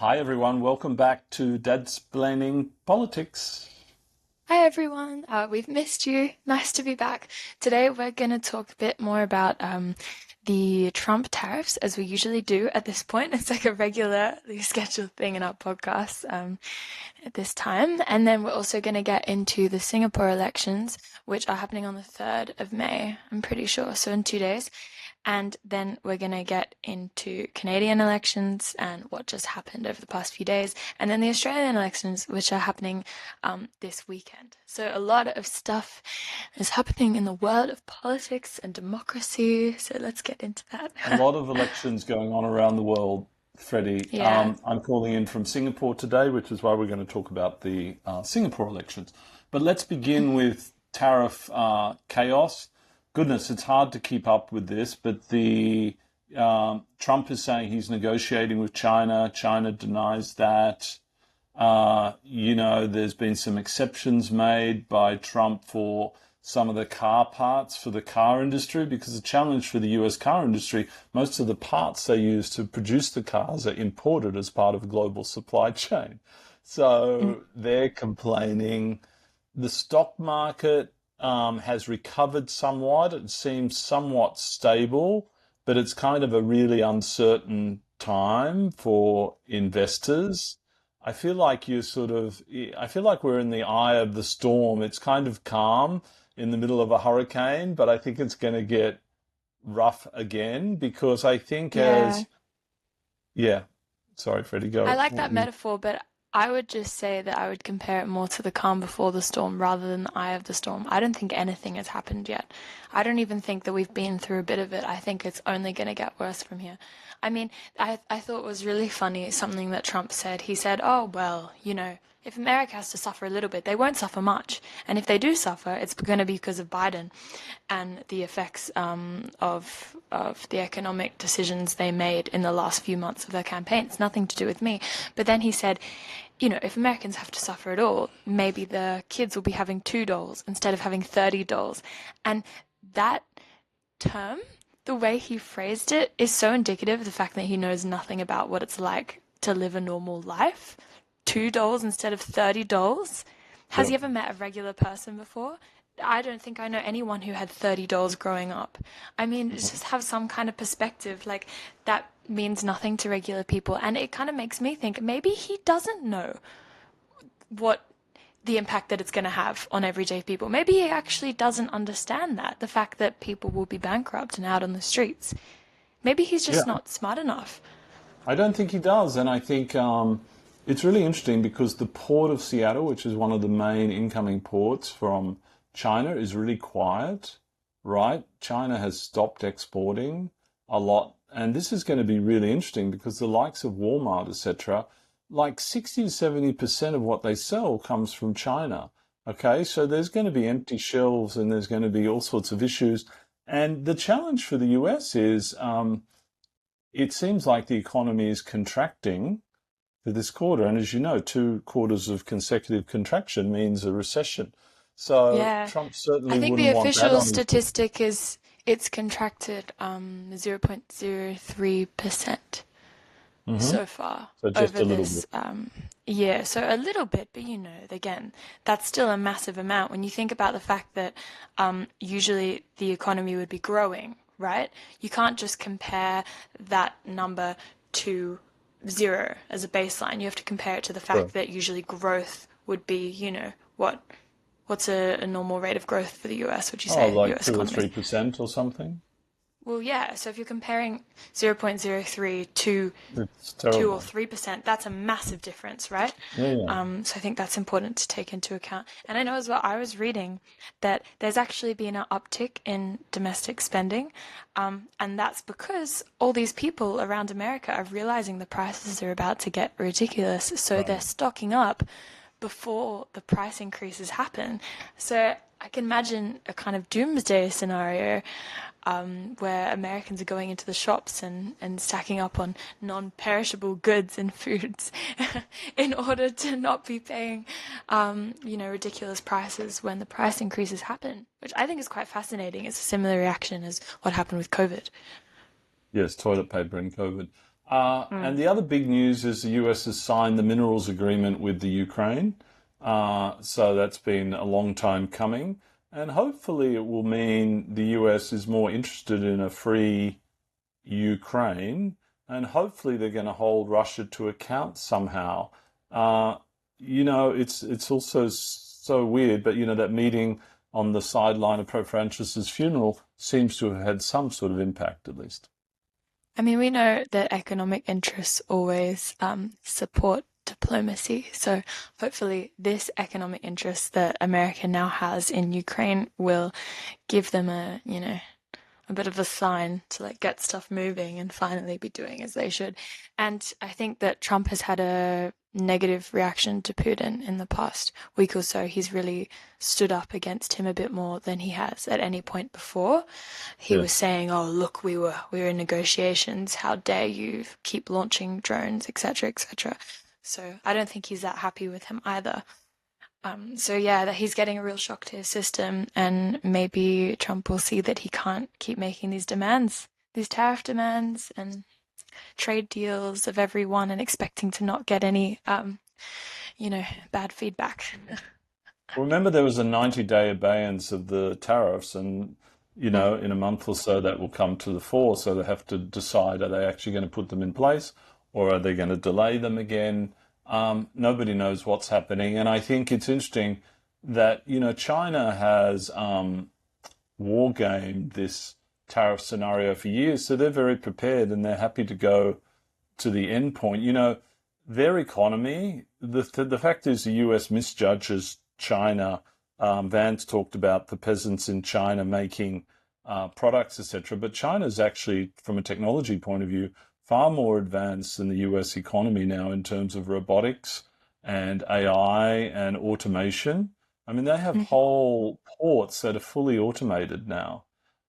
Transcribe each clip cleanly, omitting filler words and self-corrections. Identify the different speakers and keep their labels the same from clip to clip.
Speaker 1: Hi everyone, welcome back to Dad's Planning Politics.
Speaker 2: Hi everyone, we've missed you. Nice to be back. Today we're going to talk a bit more about the Trump tariffs, as we usually do at this point. It's like a regularly scheduled thing in our podcast at this time. And then we're also going to get into the Singapore elections, which are happening on the 3rd of May, I'm pretty sure, so in 2 days. And then we're going to get into Canadian elections and what just happened over the past few days, and then the Australian elections, which are happening this weekend. So a lot of stuff is happening in the world of politics and democracy. So let's get into
Speaker 1: A
Speaker 2: that.
Speaker 1: lot of elections going on around the world, Freddie.
Speaker 2: Yeah.
Speaker 1: I'm calling in from Singapore today, which is why we're going to talk about the Singapore elections. But let's begin with tariff chaos. Goodness, it's hard to keep up with this, but the Trump is saying he's negotiating with China. China denies that. There's been some exceptions made by Trump for some of the car parts for the car industry, because the challenge for the US car industry, most of the parts they use to produce the cars are imported as part of a global supply chain.
Speaker 2: Mm.
Speaker 1: So they're complaining. The stock market has recovered somewhat. It seems somewhat stable, but it's kind of a really uncertain time for investors. I feel like we're in the eye of the storm. It's kind of calm in the middle of a hurricane, but I think it's going to get rough again because I think
Speaker 2: Yeah.
Speaker 1: yeah, sorry, Freddie,
Speaker 2: I
Speaker 1: go.
Speaker 2: like that metaphor, but I would just say that I would compare it more to the calm before the storm rather than the eye of the storm. I don't think anything has happened yet. I don't even think that we've been through a bit of it. I think it's only going to get worse from here. I mean, I thought it was really funny something that Trump said. He said, "Oh, well, if America has to suffer a little bit, they won't suffer much. And if they do suffer, it's going to be because of Biden and the effects of the economic decisions they made in the last few months of their campaign. It's nothing to do with me." But then he said, if Americans have to suffer at all, maybe the kids will be having $2 instead of having $30. And that term, the way he phrased it, is so indicative of the fact that he knows nothing about what it's like to live a normal life. $2 instead of $30. Has
Speaker 1: Yeah.
Speaker 2: he ever met a regular person before? I don't think I know anyone who had $30 growing up. I mean, just have some kind of perspective. Like, that means nothing to regular people. And it kind of makes me think maybe he doesn't know what the impact that it's going to have on everyday people. Maybe he actually doesn't understand that, the fact that people will be bankrupt and out on the streets. Maybe he's
Speaker 1: Yeah,
Speaker 2: just not smart enough.
Speaker 1: I don't think he does. And I think it's really interesting because the port of Seattle, which is one of the main incoming ports from China, is really quiet, right? China has stopped exporting a lot. And this is going to be really interesting because the likes of Walmart, etc., like 60 to 70% of what they sell comes from China. Okay, so there's going to be empty shelves and there's going to be all sorts of issues. And the challenge for the US is it seems like the economy is contracting for this quarter. And as you know, 2 quarters of consecutive contraction means a recession. So
Speaker 2: Yeah.
Speaker 1: Trump
Speaker 2: I
Speaker 1: certainly
Speaker 2: think
Speaker 1: wouldn't
Speaker 2: the
Speaker 1: want that
Speaker 2: official
Speaker 1: on his book.
Speaker 2: statistic is it's contracted 0.03%
Speaker 1: Hmm.
Speaker 2: so far
Speaker 1: So just
Speaker 2: over
Speaker 1: a little bit.
Speaker 2: this year. So a little bit, but again, that's still a massive amount when you think about the fact that usually the economy would be growing, right? You can't just compare that number to zero as a baseline. You have to compare it to the
Speaker 1: Sure.
Speaker 2: fact that usually growth would be, what what's a normal rate of growth for the US, would you
Speaker 1: Oh,
Speaker 2: say,
Speaker 1: like
Speaker 2: US
Speaker 1: 2 or 3
Speaker 2: economy?
Speaker 1: percent or something.
Speaker 2: Well, yeah, so if you're comparing 0.03 to
Speaker 1: It's
Speaker 2: 2 or
Speaker 1: terrible.
Speaker 2: 3%, that's a massive difference, right?
Speaker 1: Yeah, yeah.
Speaker 2: So I think that's important to take into account. And I know as well, I was reading that there's actually been an uptick in domestic spending, and that's because all these people around America are realizing the prices are about to get ridiculous, so they're
Speaker 1: Right.
Speaker 2: stocking up before the price increases happen. So I can imagine a kind of doomsday scenario where Americans are going into the shops and stacking up on non-perishable goods and foods in order to not be paying, ridiculous prices when the price increases happen, which I think is quite fascinating. It's a similar reaction as what happened with COVID.
Speaker 1: Yes, toilet paper and COVID.
Speaker 2: Mm.
Speaker 1: And the other big news is the US has signed the minerals agreement with the Ukraine. So that's been a long time coming. And hopefully it will mean the US is more interested in a free Ukraine. And hopefully they're going to hold Russia to account somehow. Uh, it's also so weird, but that meeting on the sideline of Pope Francis's funeral seems to have had some sort of impact, at least.
Speaker 2: I mean, we know that economic interests always support diplomacy. So hopefully, this economic interest that America now has in Ukraine will give them a bit of a sign to like get stuff moving and finally be doing as they should. And I think that Trump has had a negative reaction to Putin in the past week or so. He's really stood up against him a bit more than he has at any point before. He was
Speaker 1: Yes.
Speaker 2: saying, "Oh, look, we were in negotiations. How dare you keep launching drones, etc., etc." So I don't think he's that happy with him either. So yeah, that he's getting a real shock to his system, and maybe Trump will see that he can't keep making these demands, these tariff demands and trade deals of everyone, and expecting to not get any, bad feedback.
Speaker 1: Remember, there was a 90-day abeyance of the tariffs, and
Speaker 2: Mm.
Speaker 1: in a month or so that will come to the fore. So they have to decide: are they actually going to put them in place, or are they going to delay them again? Nobody knows what's happening, and I think it's interesting that China has war gamed this tariff scenario for years, so they're very prepared and they're happy to go to the end point. Their economy, the fact is the US misjudges China. Vance talked about the peasants in China making products, etc. But China's actually, from a technology point of view, far more advanced than the US economy now in terms of robotics and AI and automation. I mean, they have
Speaker 2: Mhm.
Speaker 1: whole ports that are fully automated now.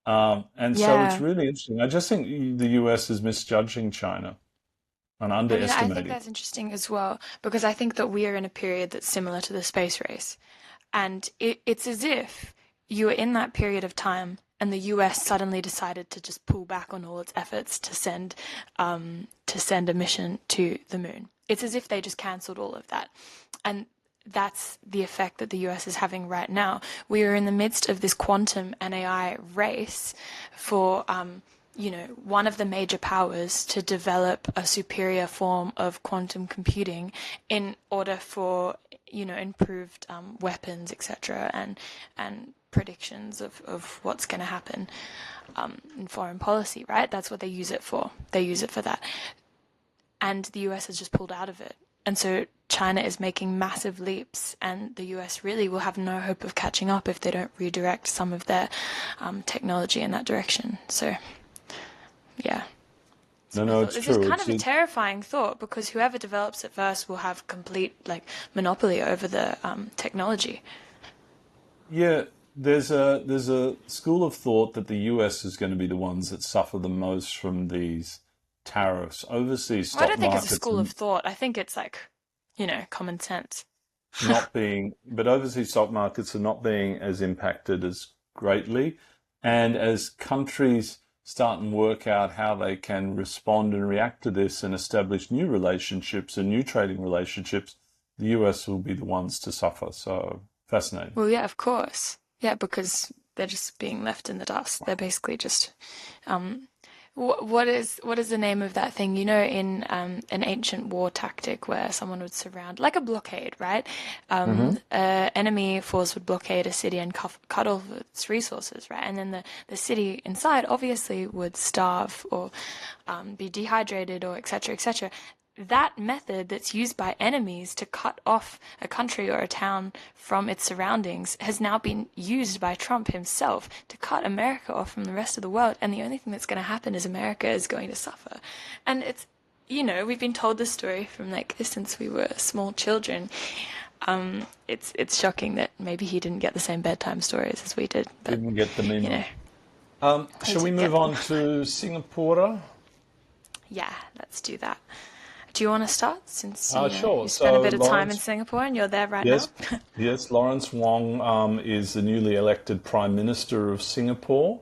Speaker 1: And so it's
Speaker 2: Yeah.
Speaker 1: really interesting. I just think the US is misjudging China and
Speaker 2: I mean, I think
Speaker 1: underestimating.
Speaker 2: that's interesting as well, because I think that we are in a period that's similar to the space race. And it's as if you were in that period of time and the US suddenly decided to just pull back on all its efforts to send a mission to the moon. It's as if they just cancelled all of that. And that's the effect that the US is having right now. We are in the midst of this quantum and AI race for one of the major powers to develop a superior form of quantum computing in order for, improved weapons, etc., and predictions of what's going to happen in foreign policy, right? That's what they use it for. They use it for that. And the US has just pulled out of it. And so China is making massive leaps, and the US really will have no hope of catching up if they don't redirect some of their technology in that direction. So, yeah. That's
Speaker 1: No,
Speaker 2: my
Speaker 1: no,
Speaker 2: thought.
Speaker 1: it's
Speaker 2: This is
Speaker 1: true.
Speaker 2: kind of a terrifying thought because whoever develops it first will have complete like monopoly over the technology.
Speaker 1: Yeah. There's a school of thought that the US is going to be the ones that suffer the most from these tariffs. Overseas
Speaker 2: Well, I
Speaker 1: stock
Speaker 2: don't think it's a
Speaker 1: markets
Speaker 2: school
Speaker 1: are
Speaker 2: of thought. I think it's like, common sense.
Speaker 1: not being, but overseas stock markets are not being as impacted as greatly. And as countries start and work out how they can respond and react to this and establish new relationships and new trading relationships, the US will be the ones to suffer. So fascinating.
Speaker 2: Well, yeah, of course. Yeah, because they're just being left in the dust. They're basically just um, what is the name of that thing? In an ancient war tactic where someone would surround, like a blockade, right? Enemy force would blockade a city and cut off its resources, right? And then the city inside obviously would starve or be dehydrated or etc. etc. That method that's used by enemies to cut off a country or a town from its surroundings has now been used by Trump himself to cut America off from the rest of the world. And the only thing that's going to happen is America is going to suffer. And we've been told this story from like since we were small children. It's shocking that maybe he didn't get the same bedtime stories as we did, but
Speaker 1: Didn't get the
Speaker 2: you know,
Speaker 1: memo.
Speaker 2: he
Speaker 1: Shall we
Speaker 2: did
Speaker 1: move
Speaker 2: get them.
Speaker 1: on to Singapore?
Speaker 2: Yeah, let's do that. Do you want to start since
Speaker 1: Sure.
Speaker 2: you spent a
Speaker 1: So
Speaker 2: bit of time in
Speaker 1: Lawrence,
Speaker 2: Singapore and you're there right now?
Speaker 1: yes, yes, Lawrence Wong is the newly elected Prime Minister of Singapore.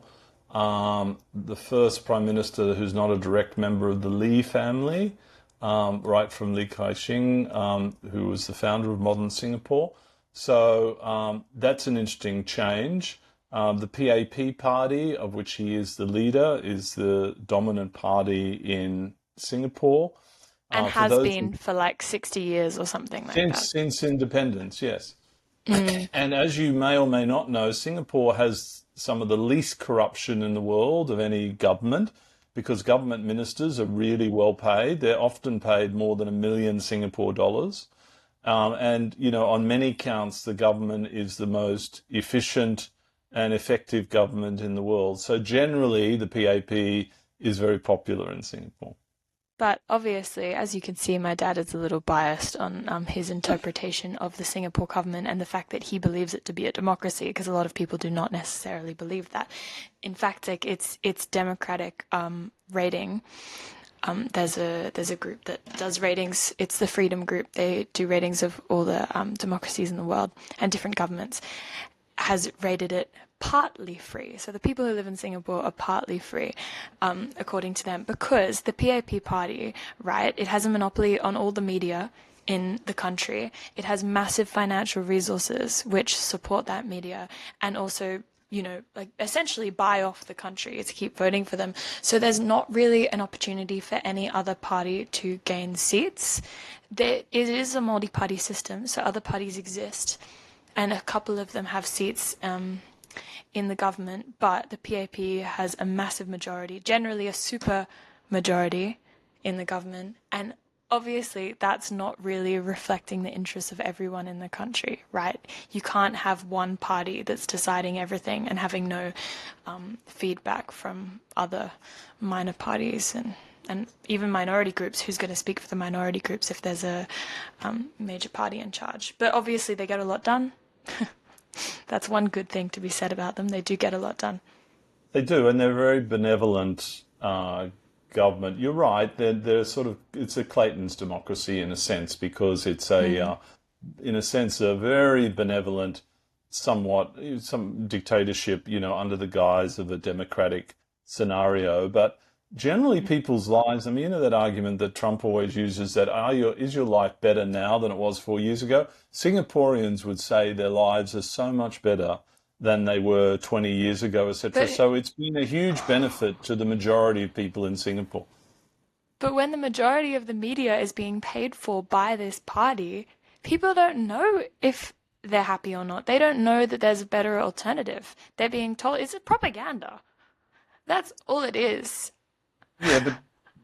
Speaker 1: the first prime minister who's not a direct member of the Lee family, right from Li Ka-shing, who was the founder of modern Singapore. So that's an interesting change. The PAP party, of which he is the leader, is the dominant party in Singapore.
Speaker 2: And
Speaker 1: For
Speaker 2: has
Speaker 1: those
Speaker 2: been for like 60 years or something like that.
Speaker 1: since independence, yes.
Speaker 2: Mm.
Speaker 1: And as you may or may not know, Singapore has some of the least corruption in the world of any government because government ministers are really well paid. They're often paid more than 1 million Singapore dollars. And, you know, on many counts, the government is the most efficient and effective government in the world. So generally, the PAP is very popular in Singapore.
Speaker 2: But obviously, as you can see, my dad is a little biased on his interpretation of the Singapore government and the fact that he believes it to be a democracy, because a lot of people do not necessarily believe that. In fact, like its democratic rating. There's a group that does ratings. It's the Freedom Group. They do ratings of all the democracies in the world and different governments. Has rated it partly free. So the people who live in Singapore are partly free, according to them, because the PAP party, right, it has a monopoly on all the media in the country. It has massive financial resources which support that media and also, you know, like essentially buy off the country to keep voting for them. So there's not really an opportunity for any other party to gain seats. It is a multi-party system, so other parties exist, and a couple of them have seats in the government, but the PAP has a massive majority, generally a super majority in the government, and obviously that's not really reflecting the interests of everyone in the country, right? You can't have one party that's deciding everything and having no feedback from other minor parties and even minority groups. Who's going to speak for the minority groups if there's a major party in charge? But obviously they get a lot done. That's one good thing to be said about them. They do get a lot done.
Speaker 1: They do, and they're very benevolent government. You're right. They're sort of it's a Clayton's democracy in a sense because it's
Speaker 2: Mm.
Speaker 1: in a sense, a very benevolent, somewhat some dictatorship, you know, under the guise of a democratic scenario. But generally, people's lives. I mean, you know that argument that Trump always uses that is your life better now than it was 4 years ago? Singaporeans would say their lives are so much better than they were 20 years ago, etc.
Speaker 2: But
Speaker 1: So it's been a huge benefit to the majority of people in Singapore.
Speaker 2: but when the majority of the media is being paid for by this party, people don't know if they're happy or not. They don't know that there's a better alternative. They're being told it's propaganda. That's all it is.
Speaker 1: Yeah, but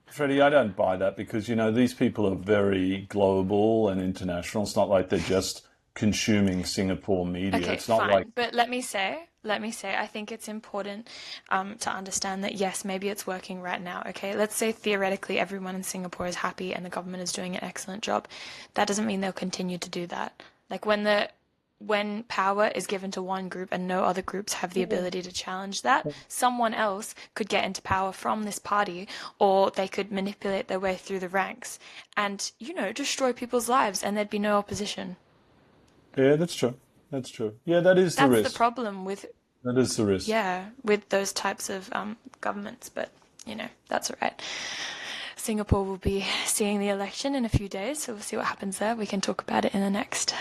Speaker 1: Freddie, I don't buy that because, you know, these people are very global and international. It's not like they're just consuming Singapore media.
Speaker 2: Okay,
Speaker 1: It's not like,
Speaker 2: fine. But let me say, I think it's important to understand that yes, maybe it's working right now. Okay, let's say theoretically everyone in Singapore is happy and the government is doing an excellent job. That doesn't mean they'll continue to do that. Like when power is given to one group and no other groups have the ability to challenge that, someone else could get into power from this party, or they could manipulate their way through the ranks and, you know, destroy people's lives and there'd be no opposition.
Speaker 1: yeah, that's true. That's true. Yeah, that is the
Speaker 2: That's the
Speaker 1: risk.
Speaker 2: problem with,
Speaker 1: That is the risk.
Speaker 2: yeah, with those types of governments, but you know, that's all right. Singapore will be seeing the election in a few days, so we'll see what happens there. We can talk about it in the next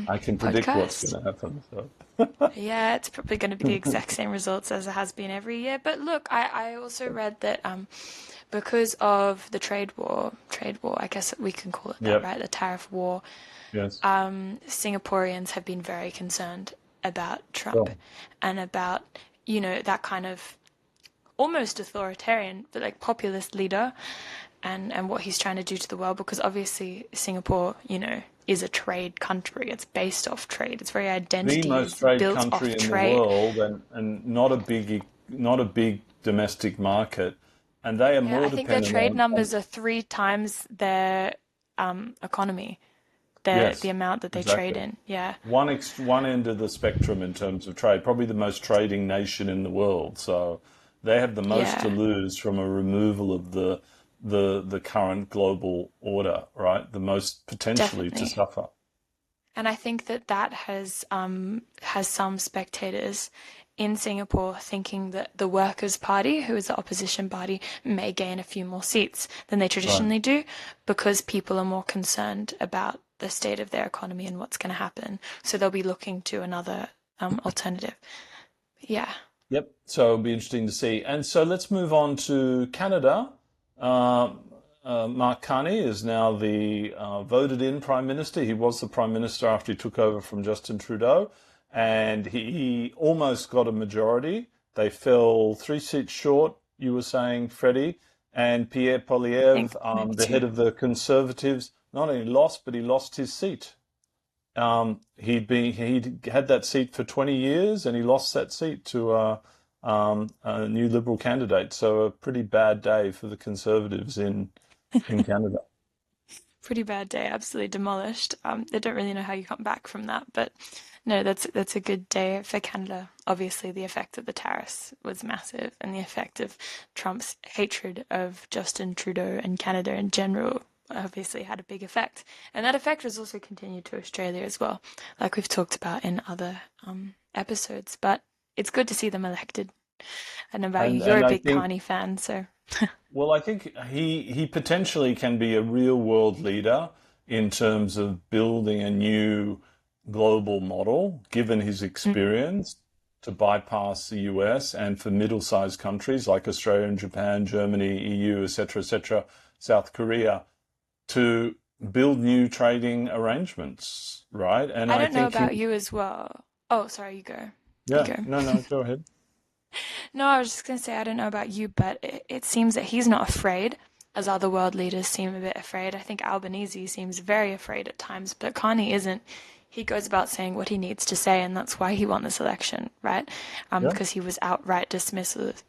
Speaker 1: I can predict what's
Speaker 2: podcast.
Speaker 1: going to happen. So.
Speaker 2: Yeah, it's probably going to be the exact same results as it has been every year. But look, I also read that because of the trade war, I guess we can call it that,
Speaker 1: Yep.
Speaker 2: right? The tariff war,
Speaker 1: Yes.
Speaker 2: Singaporeans have been very concerned about Trump
Speaker 1: Well,
Speaker 2: and about, you know, that kind of almost authoritarian, but like populist leader and what he's trying to do to the world, because obviously Singapore, you know, is a trade country. It's based off trade. Its very
Speaker 1: the
Speaker 2: identity
Speaker 1: most
Speaker 2: is
Speaker 1: trade
Speaker 2: built
Speaker 1: country
Speaker 2: off
Speaker 1: in the
Speaker 2: trade.
Speaker 1: world and not a big domestic market, and they are
Speaker 2: Yeah,
Speaker 1: more
Speaker 2: I think their
Speaker 1: dependent
Speaker 2: trade
Speaker 1: on
Speaker 2: numbers are 3 times their economy, the
Speaker 1: yes,
Speaker 2: amount that they trade
Speaker 1: exactly.
Speaker 2: in. Yeah.
Speaker 1: One end of the spectrum in terms of trade, probably the most trading nation in the world. So they have the most to
Speaker 2: Yeah,
Speaker 1: lose from a removal of the current global order, right? The most potentially to
Speaker 2: definitely.
Speaker 1: suffer.
Speaker 2: And I think that that has some spectators in Singapore thinking that the Workers' Party, who is the opposition party, may gain a few more seats than they
Speaker 1: Right.
Speaker 2: traditionally do because people are more concerned about the state of their economy and what's going to happen. So they'll be looking to another alternative. Yeah.
Speaker 1: Yep. So it'll be interesting to see. And so let's move on to Canada. Uh, Mark Carney is now the voted in Prime Minister. He was the Prime Minister after he took over from Justin Trudeau, and he almost got a majority. They fell 3 seats short, you were saying, Freddie. And Pierre
Speaker 2: I think
Speaker 1: Poilievre,
Speaker 2: maybe
Speaker 1: the
Speaker 2: two.
Speaker 1: head of the Conservatives, not only lost, but he lost his seat. He'd had that seat for 20 years, and he lost that seat to a new Liberal candidate. So a pretty bad day for the Conservatives in Canada.
Speaker 2: Pretty bad day, absolutely demolished. They don't really know how you come back from that, but no, that's a good day for Canada. Obviously, the effect of the tariffs was massive, and the effect of Trump's hatred of Justin Trudeau and Canada in general obviously had a big effect. And that effect was also continued to Australia as well, like we've talked about in other episodes. But it's good to see them elected. I don't know about you, you're
Speaker 1: And
Speaker 2: a
Speaker 1: I
Speaker 2: big
Speaker 1: think,
Speaker 2: Carney fan, so
Speaker 1: well, I think he potentially can be a real world leader in terms of building a new global model, given his experience to bypass the US and for middle-sized countries like Australia and Japan, Germany, EU, etc., South Korea, to build new trading arrangements, right? And
Speaker 2: I
Speaker 1: I
Speaker 2: don't know
Speaker 1: think he,
Speaker 2: about you as well. Oh, sorry, you go. You
Speaker 1: yeah,
Speaker 2: go.
Speaker 1: no, no, go ahead.
Speaker 2: No, I was just going to say, I don't know about you, but it seems that he's not afraid, as other world leaders seem a bit afraid. I think Albanese seems very afraid at times, but Carney isn't. He goes about saying what he needs to say, and that's why he won this election, right?
Speaker 1: Yeah.
Speaker 2: Because he was outright dismissive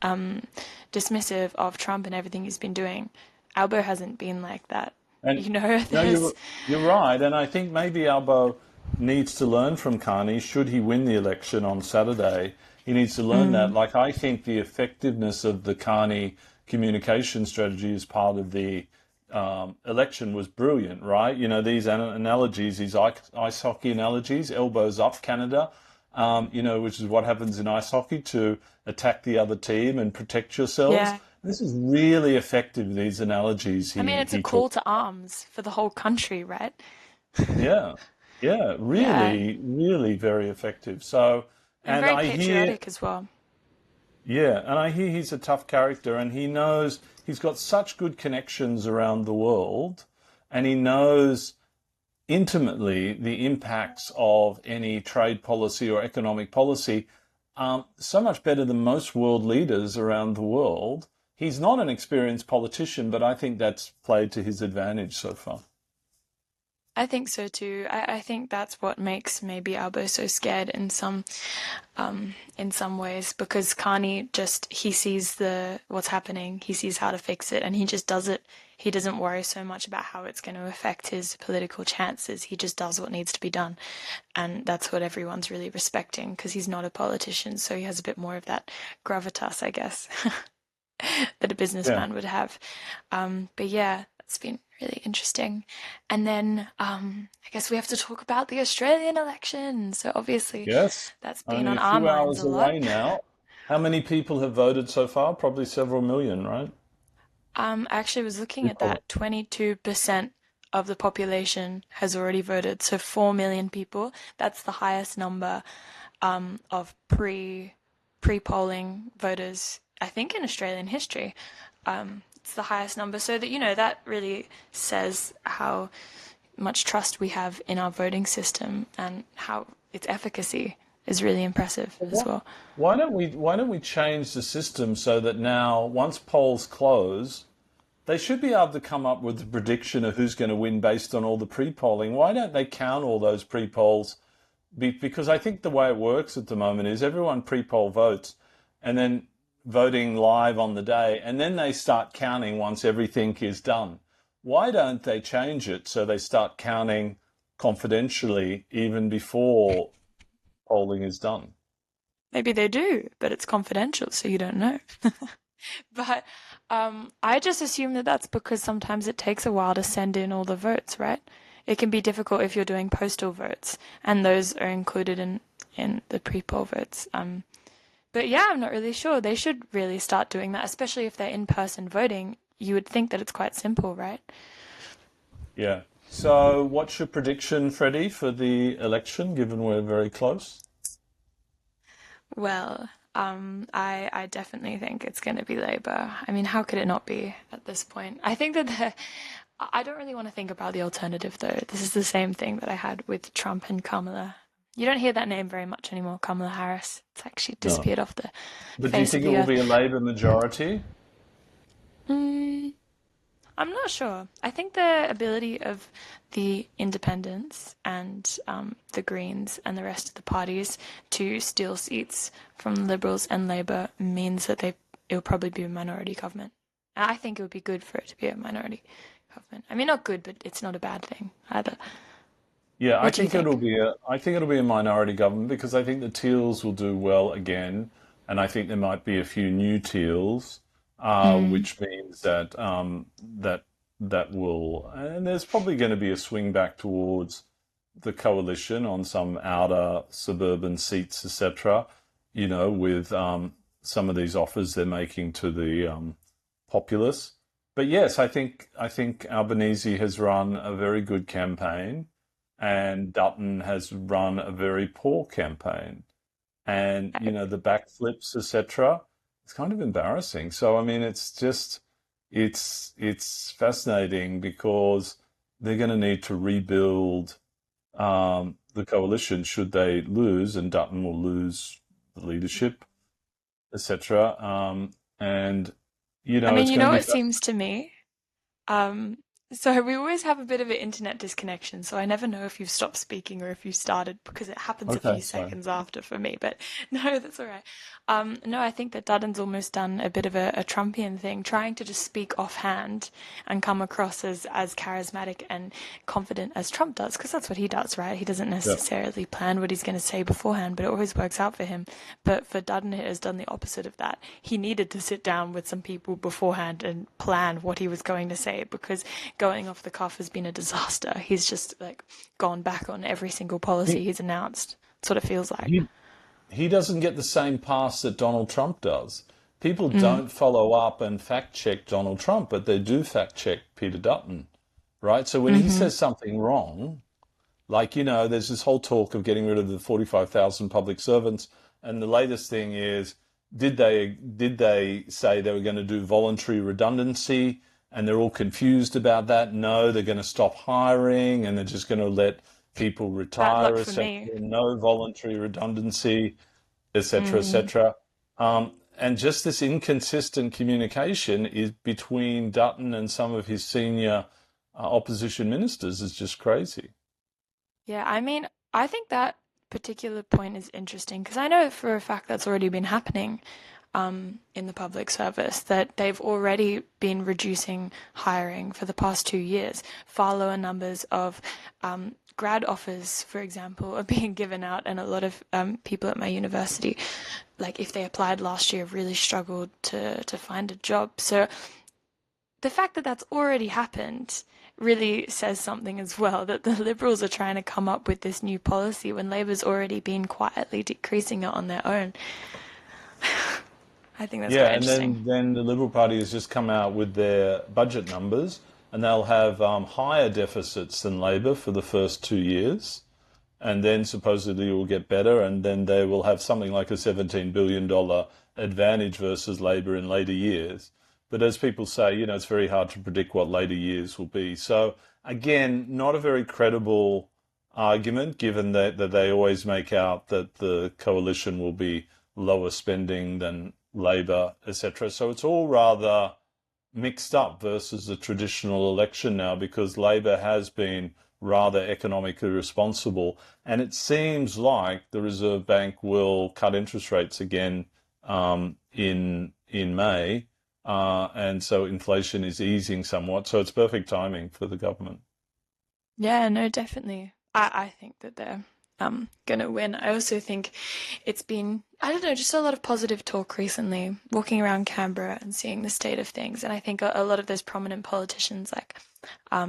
Speaker 2: of Trump and everything he's been doing. Albo hasn't been like that.
Speaker 1: And
Speaker 2: You know,
Speaker 1: no,
Speaker 2: there's,
Speaker 1: you're right, and I think maybe Albo needs to learn from Carney. Should he win the election on Saturday, he needs to learn that.
Speaker 2: mm,
Speaker 1: Like I think the effectiveness of the Carney communication strategy as part of the election was brilliant, right? You know, these analogies, these ice hockey analogies, elbows up, Canada. Which is what happens in ice hockey to attack the other team and protect yourselves.
Speaker 2: yeah.
Speaker 1: This is really effective, these analogies
Speaker 2: I mean,
Speaker 1: he,
Speaker 2: it's a
Speaker 1: he
Speaker 2: call
Speaker 1: talked.
Speaker 2: to arms for the whole country, right?
Speaker 1: Yeah, yeah,
Speaker 2: Yeah.
Speaker 1: really, really very effective. So,
Speaker 2: And
Speaker 1: and
Speaker 2: very
Speaker 1: I hear,
Speaker 2: patriotic as well.
Speaker 1: yeah, and I hear he's a tough character, and he knows he's got such good connections around the world, and he knows intimately the impacts of any trade policy or economic policy, so much better than most world leaders around the world. He's not an experienced politician, but I think that's played to his advantage so far.
Speaker 2: I think so too. I think that's what makes maybe Albo so scared in some ways because Carney just he sees the what's happening, he sees how to fix it, and he just does it. He doesn't worry so much about how it's going to affect his political chances. He just does what needs to be done, and that's what everyone's really respecting because he's not a politician, so he has a bit more of that gravitas, I guess, that a
Speaker 1: Yeah.
Speaker 2: businessman would have. But yeah, it's been really interesting. And then I guess we have to talk about the Australian election. So obviously
Speaker 1: Yes.
Speaker 2: that's been
Speaker 1: Only
Speaker 2: on
Speaker 1: a
Speaker 2: our
Speaker 1: few
Speaker 2: minds
Speaker 1: hours
Speaker 2: a lot.
Speaker 1: away now. How many people have voted so far? Probably several million, right?
Speaker 2: I actually was looking
Speaker 1: You
Speaker 2: at
Speaker 1: probably.
Speaker 2: that 22% of the population has already voted. So 4 million people. That's the highest number of pre-polling voters, I think, in Australian history. It's the highest number. So that, that really says how much trust we have in our voting system and how its efficacy is really impressive
Speaker 1: Well,
Speaker 2: as well.
Speaker 1: why don't we change the system so that now once polls close, they should be able to come up with a prediction of who's going to win based on all the pre-polling. Why don't they count all those pre-polls? Because I think the way it works at the moment is everyone pre-poll votes and then voting live on the day, and then they start counting once everything is done. Why don't they change it so they start counting confidentially even before polling is done?
Speaker 2: Maybe they do, but it's confidential, so you don't know. But I just assume that that's because sometimes it takes a while to send in all the votes, right? It can be difficult if you're doing postal votes, and those are included in the pre-poll votes. But yeah, I'm not really sure. They should really start doing that, especially if they're in-person voting. You would think that it's quite simple, right?
Speaker 1: Yeah. So, what's your prediction, Freddie, for the election, given we're very close?
Speaker 2: Well, I definitely think it's going to be Labour. I mean, how could it not be at this point? I think that I don't really want to think about the alternative though. This is the same thing that I had with Trump and Kamala. You don't hear that name very much anymore, Kamala Harris. It's like she
Speaker 1: No.
Speaker 2: disappeared off the
Speaker 1: But do you
Speaker 2: face of
Speaker 1: think it
Speaker 2: the
Speaker 1: will
Speaker 2: earth.
Speaker 1: be a Labour majority?
Speaker 2: Mm, I'm not sure. I think the ability of the independents and the Greens and the rest of the parties to steal seats from the Liberals and Labour means that it'll probably be a minority government. I think it would be good for it to be a minority government. I mean, not good, but it's not a bad thing either.
Speaker 1: Yeah,
Speaker 2: What do you think?
Speaker 1: I think it'll be a minority government because I think the Teals will do well again, and I think there might be a few new Teals,
Speaker 2: Mm,
Speaker 1: which means that that will, and there's probably going to be a swing back towards the coalition on some outer suburban seats, etc. You know, with some of these offers they're making to the populace. But yes, I think Albanese has run a very good campaign, and Dutton has run a very poor campaign. And
Speaker 2: I
Speaker 1: you know the backflips, etc. It's kind of embarrassing. So I mean, it's just it's fascinating because they're going to need to rebuild the coalition should they lose, and Dutton will lose the leadership, etc. And you
Speaker 2: I
Speaker 1: know,
Speaker 2: mean,
Speaker 1: it's
Speaker 2: you
Speaker 1: going to
Speaker 2: know
Speaker 1: be
Speaker 2: what seems to me? Um, so we always have a bit of an internet disconnection, so I never know if you've stopped speaking or if you started because it happens a
Speaker 1: okay.
Speaker 2: few
Speaker 1: So
Speaker 2: seconds after for me. But no, that's all right. No, I think that Dutton's almost done a bit of a Trumpian thing, trying to just speak offhand and come across as charismatic and confident as Trump does, because that's what he does, right? He doesn't
Speaker 1: yeah,
Speaker 2: necessarily plan what he's going to say beforehand, but it always works out for him. But for Dutton, it has done the opposite of that. He needed to sit down with some people beforehand and plan what he was going to say because going off the cuff has been a disaster. He's just like gone back on every single policy
Speaker 1: he
Speaker 2: he's announced. That's what it feels like.
Speaker 1: he he doesn't get the same pass that Donald Trump does. People
Speaker 2: Mm,
Speaker 1: don't follow up and fact check Donald Trump, but they do fact check Peter Dutton, right? So when he
Speaker 2: hmm
Speaker 1: says something wrong, like, you know, there's this whole talk of getting rid of the 45,000 public servants. And the latest thing is, did they say they were going to do voluntary redundancy? And they're all confused about that. No, they're going to stop hiring and they're just going to let people
Speaker 2: Bad
Speaker 1: retire,
Speaker 2: luck for
Speaker 1: etc.
Speaker 2: me.
Speaker 1: No voluntary redundancy, etc.,
Speaker 2: Mm.
Speaker 1: etc. And just this inconsistent communication is between Dutton and some of his senior opposition ministers is just crazy.
Speaker 2: Yeah, I mean, I think that particular point is interesting because I know for a fact that's already been happening in the public service, that they've already been reducing hiring for the past 2 years. Far lower numbers of grad offers, for example, are being given out, and a lot of people at my university, like if they applied last year, really struggled to find a job. So the fact that that's already happened really says something as well, that the Liberals are trying to come up with this new policy when Labor's already been quietly decreasing it on their own. I think that's
Speaker 1: Yeah,
Speaker 2: quite
Speaker 1: and
Speaker 2: interesting.
Speaker 1: then the Liberal Party has just come out with their budget numbers, and they'll have higher deficits than Labor for the first 2 years, and then supposedly it will get better, and then they will have something like a $17 billion advantage versus Labor in later years. But as people say, you know, it's very hard to predict what later years will be. So again, not a very credible argument, given that they always make out that the coalition will be lower spending than Labor, etc. So it's all rather mixed up versus the traditional election now because Labor has been rather economically responsible. And it seems like the Reserve Bank will cut interest rates again in May. And so inflation is easing somewhat. So it's perfect timing for the government.
Speaker 2: Yeah, no, definitely. I think that they're going to win. I also think it's been, I don't know, just a lot of positive talk recently, walking around Canberra and seeing the state of things. And I think a lot of those prominent politicians like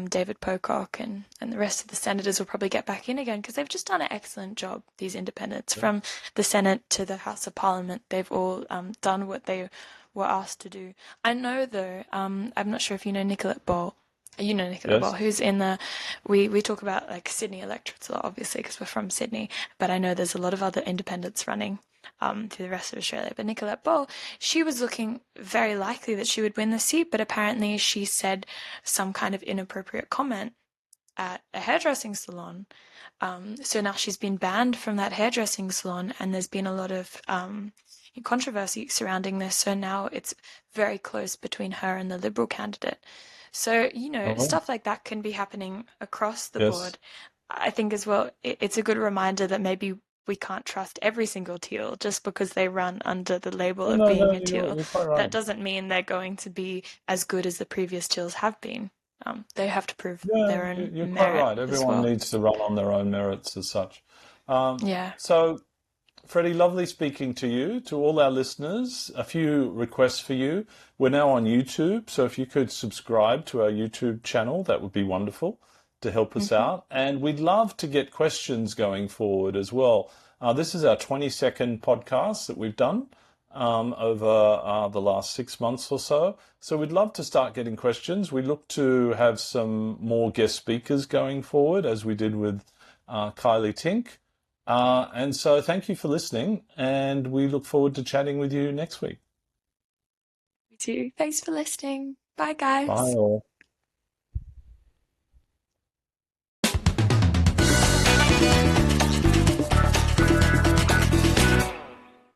Speaker 2: David Pocock and the rest of the senators will probably get back in again because they've just done an excellent job, these independents. From the Senate to the House of Parliament, they've all done what they were asked to do. I know, though, I'm not sure if you know Nicolette Ball. You know Nicolette Ball,
Speaker 1: Yes.
Speaker 2: who's in the, we talk about like Sydney electorates a lot, obviously, because we're from Sydney, but I know there's a lot of other independents running through the rest of Australia. But Nicolette Ball, she was looking very likely that she would win the seat, but apparently she said some kind of inappropriate comment at a hairdressing salon. So now she's been banned from that hairdressing salon, and there's been a lot of controversy surrounding this. So now it's very close between her and the Liberal candidate. So,
Speaker 1: Oh,
Speaker 2: stuff like that can be happening across the
Speaker 1: yes.
Speaker 2: board. I think as well, it's a good reminder that maybe we can't trust every single teal just because they run under the label
Speaker 1: Oh,
Speaker 2: of
Speaker 1: no,
Speaker 2: being
Speaker 1: no,
Speaker 2: a teal.
Speaker 1: you're quite
Speaker 2: That
Speaker 1: right.
Speaker 2: doesn't mean they're going to be as good as the previous teals have been. They have to prove
Speaker 1: Yeah,
Speaker 2: their own
Speaker 1: you're quite
Speaker 2: merit
Speaker 1: right.
Speaker 2: as
Speaker 1: Everyone
Speaker 2: well.
Speaker 1: needs to run on their own merits as such.
Speaker 2: Yeah.
Speaker 1: So, Freddie, lovely speaking to you. To all our listeners, a few requests for you. We're now on YouTube, so if you could subscribe to our YouTube channel, that would be wonderful to help us
Speaker 2: Hmm.
Speaker 1: out. And we'd love to get questions going forward as well. This is our 22nd podcast that we've done over the last 6 months or so. So we'd love to start getting questions. We look to have some more guest speakers going forward, as we did with Kylie Tink. And so thank you for listening, and we look forward to chatting with you next week.
Speaker 2: Me too. Thanks for listening. Bye,
Speaker 1: Bye
Speaker 2: guys.
Speaker 1: all.